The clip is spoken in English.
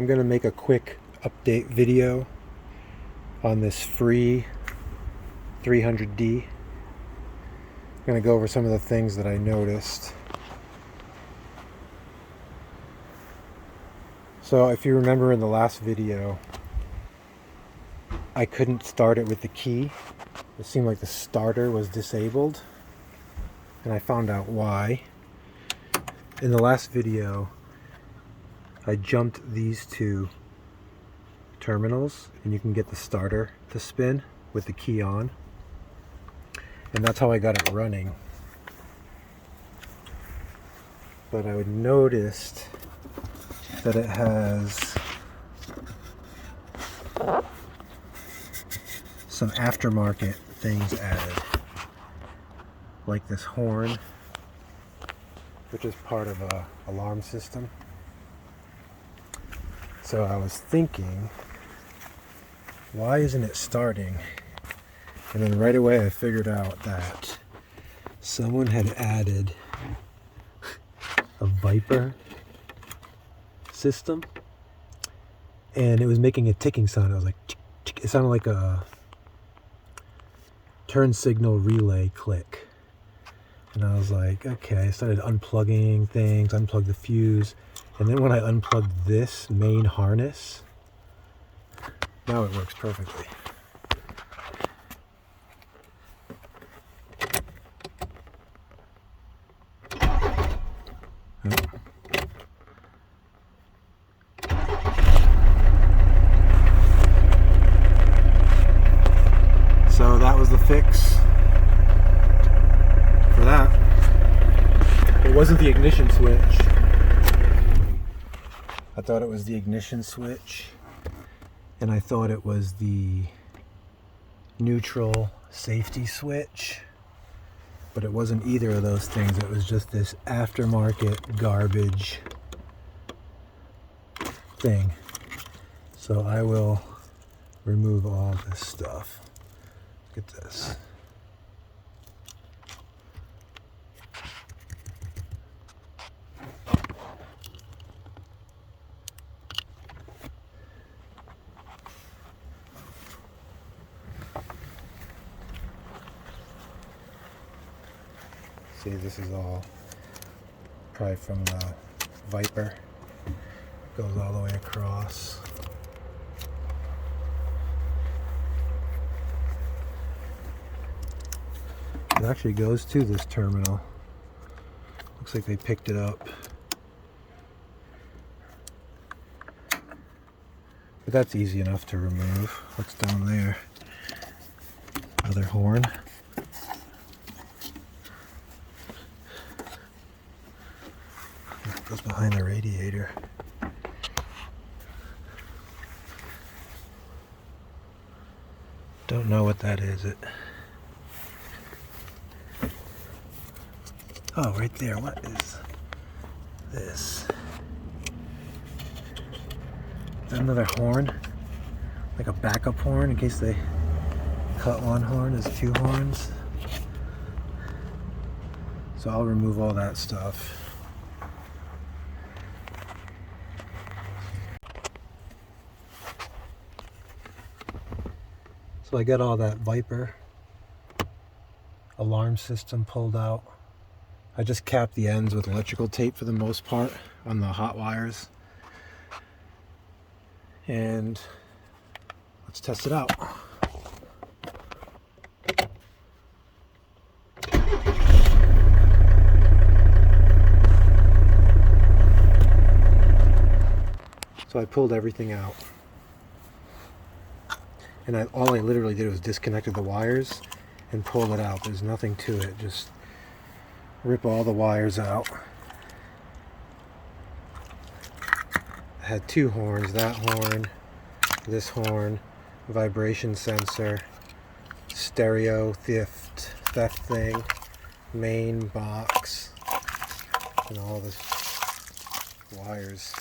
I'm going to make a quick update video on this free 300D. I'm going to go over some of the things that I noticed. So if you remember in the last video, I couldn't start it with the key. It seemed like the starter was disabled, and I found out why. In the last video, I jumped these two terminals, and you can get the starter to spin with the key on, and that's how I got it running. But I noticed that it has some aftermarket things added, like this horn, which is part of a alarm system. So I was thinking, why isn't it starting? And then right away I figured out that someone had added a VIPER system, and it was making a ticking sound. I was like, tick, tick. It sounded like a turn signal relay click. And I was like, okay. I started unplugging things, unplugged the fuse, and then when I unplugged this main harness, now it works perfectly. So that was the fix for that. It wasn't the ignition switch. I thought it was the ignition switch, and I thought it was the neutral safety switch, but it wasn't either of those things. It was just this aftermarket garbage thing. So I will remove all this stuff. Look at this. See, this is all probably from the VIPER. Goes all the way across. It actually goes to this terminal. Looks like they picked it up. But that's easy enough to remove. What's down there? Another horn. That goes behind the radiator. Don't know what that is. Oh, right there. What is this? Is that another horn? Like a backup horn in case they cut one horn as two horns? So I'll remove all that stuff. So I got all that VIPER alarm system pulled out. I just capped the ends with electrical tape for the most part on the hot wires. And let's test it out. So I pulled everything out. And all I literally did was disconnected the wires and pulled it out. There's nothing to it. Just rip all the wires out. I had two horns, that horn, this horn, vibration sensor, stereo theft thing, main box, and all this wires.